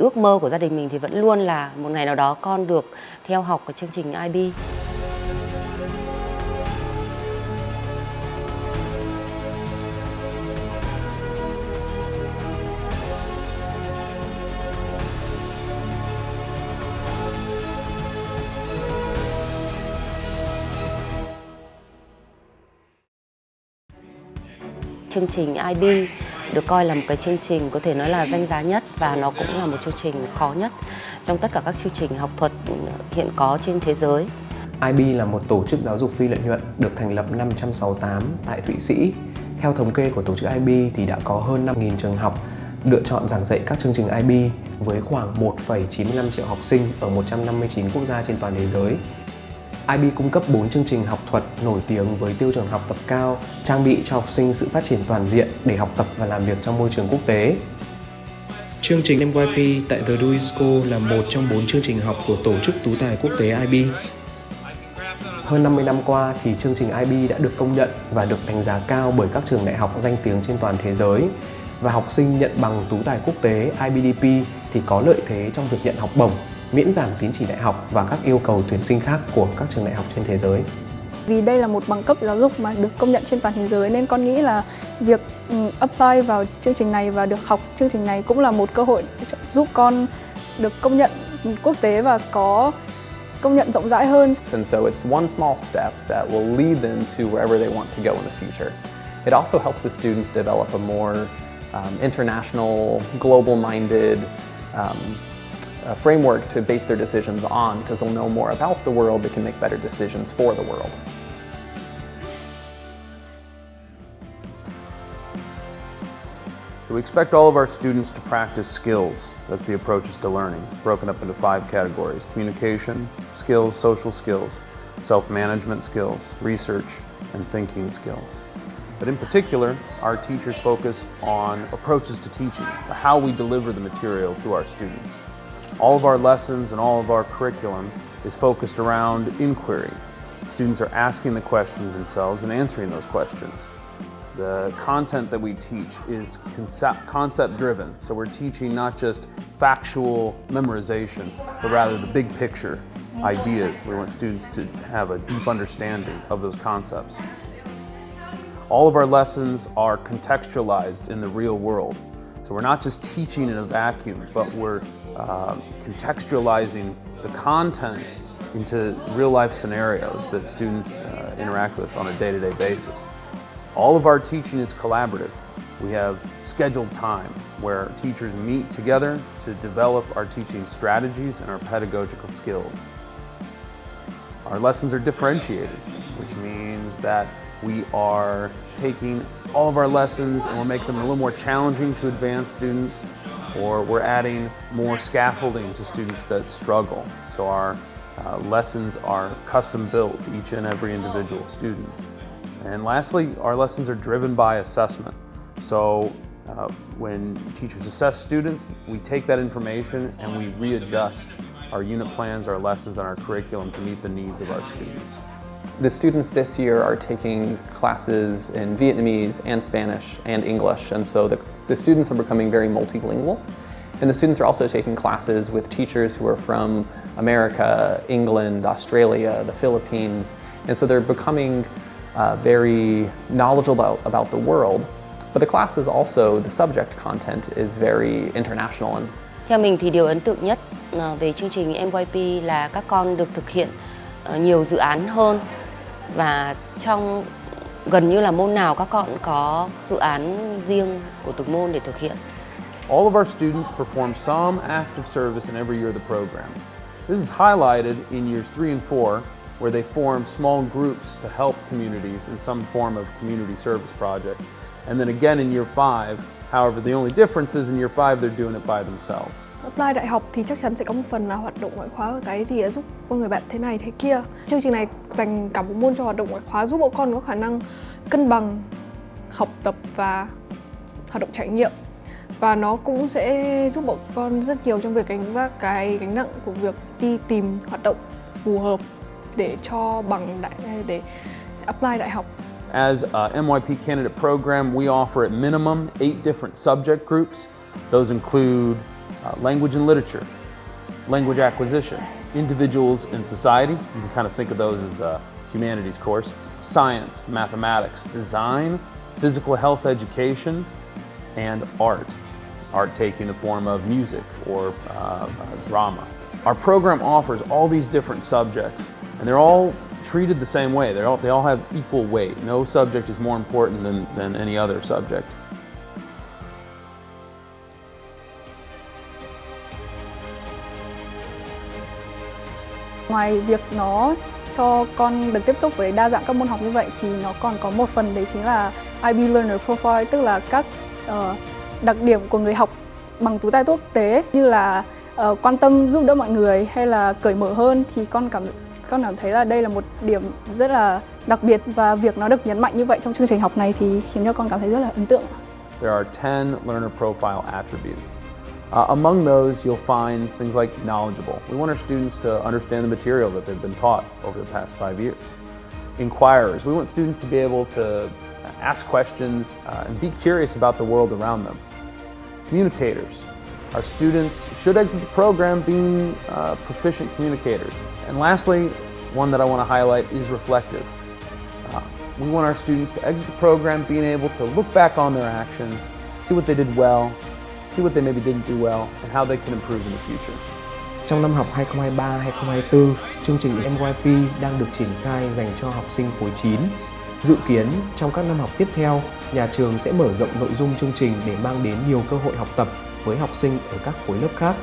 Ước mơ của gia đình mình thì vẫn luôn là một ngày nào đó con được theo học cái chương trình IB. Chương trình IB được coi là một cái chương trình có thể nói là danh giá nhất và nó cũng là một chương trình khó nhất trong tất cả các chương trình học thuật hiện có trên thế giới. IB là một tổ chức giáo dục phi lợi nhuận được thành lập năm 1968 tại Thụy Sĩ. Theo thống kê của tổ chức IB thì đã có hơn 5.000 trường học lựa chọn giảng dạy các chương trình IB với khoảng 1,95 triệu học sinh ở 159 quốc gia trên toàn thế giới. IB cung cấp 4 chương trình học thuật nổi tiếng với tiêu chuẩn học tập cao, trang bị cho học sinh sự phát triển toàn diện để học tập và làm việc trong môi trường quốc tế. Chương trình MYP tại The Dewey School là một trong 4 chương trình học của tổ chức tú tài quốc tế IB. Hơn 50 năm qua thì chương trình IB đã được công nhận và được đánh giá cao bởi các trường đại học danh tiếng trên toàn thế giới. Và học sinh nhận bằng tú tài quốc tế IBDP thì có lợi thế trong việc nhận học bổng, miễn giảm tín chỉ đại học và các yêu cầu tuyển sinh khác của các trường đại học trên thế giới. Vì đây là một bằng cấp giáo dục mà được công nhận trên toàn thế giới nên con nghĩ là việc apply vào chương trình này và được học chương trình này cũng là một cơ hội giúp con được công nhận quốc tế và có công nhận rộng rãi hơn. And so it's one small step that will lead them to wherever they want to go in the future. It also helps the students develop a more international, global-minded a framework to base their decisions on, because they'll know more about the world, they can make better decisions for the world. We expect all of our students to practice skills. That's the approaches to learning, broken up into 5 categories: communication skills, social skills, self-management skills, research, and thinking skills. But in particular, our teachers focus on approaches to teaching, how we deliver the material to our students. All of our lessons and all of our curriculum is focused around inquiry. Students are asking the questions themselves and answering those questions. The content that we teach is concept driven, so we're teaching not just factual memorization, but rather the big picture ideas. We want students to have a deep understanding of those concepts. All of our lessons are contextualized in the real world. So we're not just teaching in a vacuum, but we're contextualizing the content into real-life scenarios that students interact with on a day-to-day basis. All of our teaching is collaborative. We have scheduled time where teachers meet together to develop our teaching strategies and our pedagogical skills. Our lessons are differentiated, which means that we are taking all of our lessons and we'll make them a little more challenging to advanced students, or we're adding more scaffolding to students that struggle. So our lessons are custom built to each and every individual student. And lastly, our lessons are driven by assessment. So when teachers assess students, we take that information and we readjust our unit plans, our lessons, and our curriculum to meet the needs of our students. The students this year are taking classes in Vietnamese and Spanish and English, and so the students are becoming very multilingual. And the students are also taking classes with teachers who are from America, England, Australia, the Philippines, and so they're becoming very knowledgeable about the world. But the classes also, the subject content is very international. Theo mình thì điều ấn tượng nhất về chương trình MYP là các con được thực hiện nhiều dự án hơn, và trong gần như là môn nào các con có dự án riêng của từng môn để thực hiện. All of our students perform some active service in every year of the program. This is highlighted in years 3 and 4, where they form small groups to help communities in some form of community service project. And then again in year 5, however, the only difference is in year 5 they're doing it by themselves. Apply đại học thì chắc chắn sẽ có một phần là hoạt động ngoại khóa và cái gì giúp con người bạn thế này thế kia. Chương trình này dành cả một môn cho hoạt động ngoại khóa, giúp bọn con có khả năng cân bằng học tập và hoạt động trải nghiệm. Và nó cũng sẽ giúp bọn con rất nhiều trong việc gánh vác cái gánh nặng của việc đi tìm hoạt động phù hợp để cho bằng để apply đại học. As a MYP candidate program, we offer at minimum 8 different subject groups. Those include language and literature, language acquisition, individuals in society, you can kind of think of those as a humanities course, science, mathematics, design, physical health education, and art. Art taking the form of music or drama. Our program offers all these different subjects, and they're all treated the same way. They all have equal weight. No subject is more important than any other subject. Ngoài việc nó cho con được tiếp xúc với đa dạng các môn học như vậy thì nó còn có một phần đấy chính là IB Learner Profile, tức là các đặc điểm của người học bằng tú tài quốc tế như là quan tâm giúp đỡ mọi người hay là cởi mở hơn, thì con cảm thấy là đây là một điểm rất là đặc biệt, và việc nó được nhấn mạnh như vậy trong chương trình học này thì khiến cho con cảm thấy rất là ấn tượng. There are 10 learner profile attributes. Among those, you'll find things like knowledgeable. We want our students to understand the material that they've been taught over the past 5 years. Inquirers. We want students to be able to ask questions and be curious about the world around them. Communicators. Our students should exit the program being proficient communicators. And lastly, one that I want to highlight is reflective. We want our students to exit the program being able to look back on their actions, see what they did well, see what they maybe didn't do well, and how they can improve in the future. Trong năm học 2023-2024, chương trình MYP đang được triển khai dành cho học sinh khối 9. Dự kiến trong các năm học tiếp theo, nhà trường sẽ mở rộng nội dung chương trình để mang đến nhiều cơ hội học tập với học sinh ở các khối lớp khác.